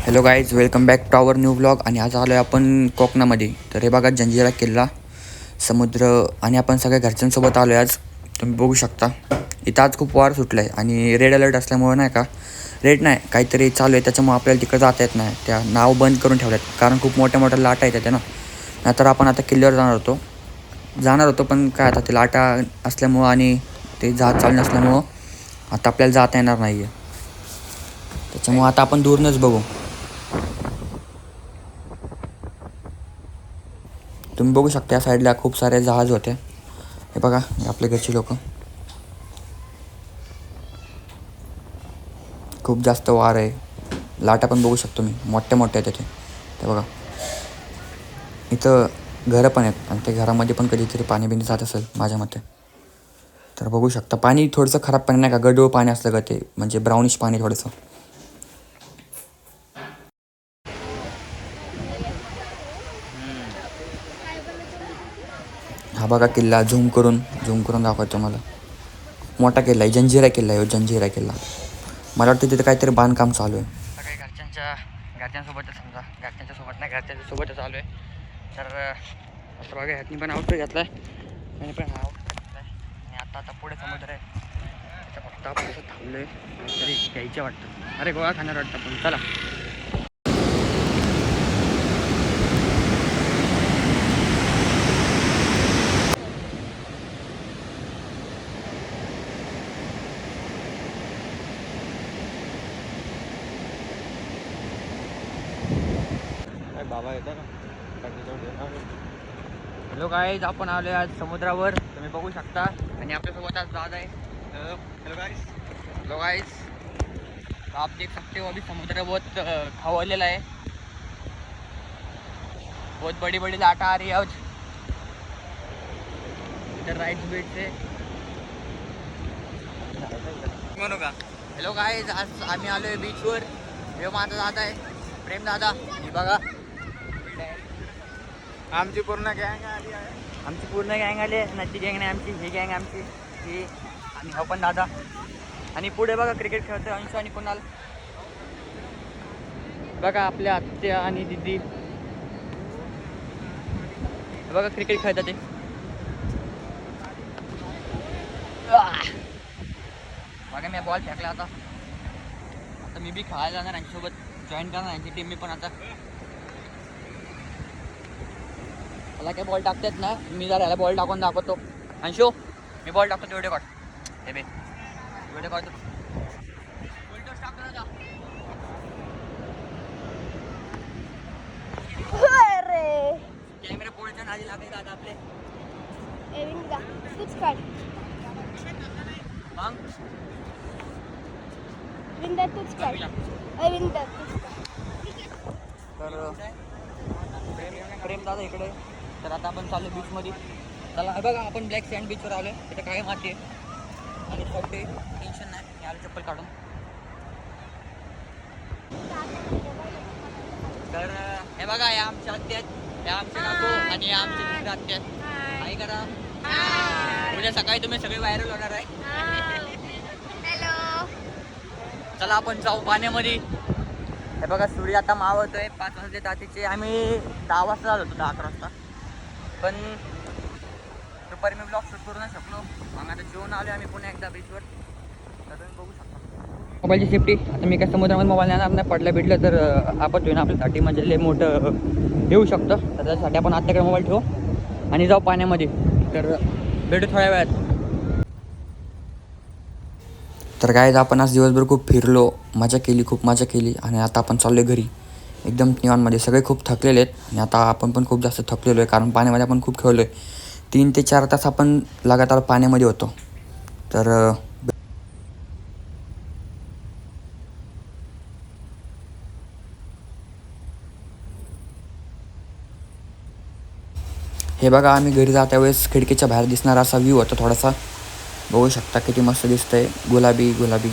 Hello guys, welcome back to our new vlog. आणि आज आलो आहे आपण कोकणामध्ये. तर हे बघा, जंजिरा किल्ला, समुद्र, आणि आपण सगळ्या घरच्यांसोबत आलो आहे आज. तुम्ही बघू शकता इथं आज खूप वार सुटलं आहे आणि रेड अलर्ट असल्यामुळे नाही का, रेड नाही काहीतरी चालू आहे, त्याच्यामुळे आपल्याला तिकडं जाता येत नाही. त्या नाव बंद करून ठेवल्यात कारण खूप मोठ्या मोठ्या लाटा येतात ना. नाहीतर आपण आता किल्ल्यावर जाणार होतो पण काय, आता ते लाटा असल्यामुळं आणि ते जहाज चालू नसल्यामुळं आता आपल्याला जाता येणार नाही आहे. त्याच्यामुळं आता आपण दूरनंच बघू. तुम्ही बघू शकता या साईडला खूप सारे जहाज होते. हे बघा, आपले घरचे लोक. खूप जास्त वार आहे, लाटा पण बघू शकतो मी, मोठ्या मोठ्या आहेत तिथे. ते बघा, इथं घरं पण आहेत आणि ते घरामध्ये पण कधीतरी पाणी बिणी जात असेल माझ्या मते. तर बघू शकता पाणी थोडंसं खराब पाणी नाही का, गढूळ पाणी असलं का ते, म्हणजे ब्राउनिश पाणी थोडंसं. हा बघा किल्ला, झूम करून दाखवतो मला. मोठा किल्ला आहे, जंजिरा किल्ला आहे, जंजिरा किल्ला. मला वाटतं तिथं काहीतरी बांधकाम चालू आहे. काही घरच्यांसोबतच, समजा घरच्यांच्या सोबत नाही, घरच्यांच्या सोबतच आलो आहे. तर आता बघा, ह्यातनी पण आउटफिट घेतला आहे, मी पण आउटफिट घेतला आहे. आणि आता पुढे समुद्र आहे, त्याच्या फक्त आपण कसं थांबलो आहे तरी घ्यायचं वाटतं. अरे गोवा खाणार वाटतं पण चला. बाबा येतात ना. हॅलो गाईज, आपण आलो आज समुद्रावर, तुम्ही बघू शकता. आणि आपल्यासोबत आज दादा आहे. Hello guys. हेलो गाइस, आप देख सकते हो अभी समुद्र बहुत खवललेला है, बहुत बड़ी बड़ी लाटा आ रही है आज इधर राइट बीच से. म्हणू का? हॅलो गाईज, आज आम्ही आलो आहे बीचवर. हे माझा दादा आहे, प्रेम दादा. हे बघा, आमची पूर्ण गँग आली आहे. आमची पूर्ण गँग आली आहे. नदी गँग नाही आमची, ही गँग आमची, ही. आणि हा पण दादा. आणि पुढे बघा क्रिकेट खेळतोय अंशू आणि कुणाल. बघा आपल्या आत्या आणि दिदी, बघा क्रिकेट खेळतात ते. बघा मी बॉल फेकला आता मी बी खेळायला जाणार यांच्यासोबत, जॉईन करणार यांची टीम मी पण. आता मला काय बॉल टाकतात ना, मी जरा याला बॉल टाकून दाखवतो. अंशू, मी बॉल टाकतो, व्हिडिओ काढ. हे बे व्हिडिओ काढतो, कॅमेरा पोळच्या नादी लागले दादा आपले. तूच काढ मग विंदर, तूच काढ. विंदर तूच काढ. तर प्रेम दादा इकडे. तर आता आपण चाललो बीचमध्ये. चला बघा, आपण ब्लॅक सँड बीचवर आलो आहे. तिथं काय माती आहे आणि छोटे, टेन्शन नाही, मी आलो चप्पल काढून. तर हे बघा, या आमच्या आत्या आहेत, या आमचे काकू आणि या आमचे दुसरे आत्या आहेत. हाय करा. उद्या सकाळी तुम्ही सगळे व्हायरल होणार आहे. हॅलो, चला आपण जाऊ पाण्यामध्ये. हे बघा, सूर्य आता मावळतोय. 5 वाजले तातीचे. आम्ही 10 वाजता आलो होतो, 10-11 वाजता. पण दुपारी मी ब्लॉग शूट करू नाही शकलो. मग आता जेवण आलो आम्ही पुन्हा एकदा बीचवर. तर तुम्ही बघू शकता मोबाईलची सेफ्टी. आता मी काय समुद्रामध्ये मोबाईल नेणार नाही, पडलं भेटलं तर आपण घेऊन आपल्यासाठी म्हणजे लय मोठं येऊ शकतं. तर त्यासाठी आपण आत्ताकडे मोबाईल ठेवू आणि जाऊ पाण्यामध्ये. तर भेटू थोड्या वेळात. तर काय, आपण आज दिवसभर खूप फिरलो, खूप मजा केली. आणि आता आपण चाललो आहे घरी एकदम निवांतमध्ये. सगळे खूप थकलेले आहेत आणि आता आपण पण खूप जास्त थकलेलो आहे कारण पाण्यामध्ये आपण खूप खेळलो आहे. 3 ते 4 तास आपण लगातार पाण्यामध्ये होतो. तर हे बघा, आम्ही घरी जात्या वेळेस खिडकीच्या बाहेर दिसणारा असा व्ह्यू होता थोडासा. बघू शकता किती मस्त दिसतंय, गुलाबी गुलाबी.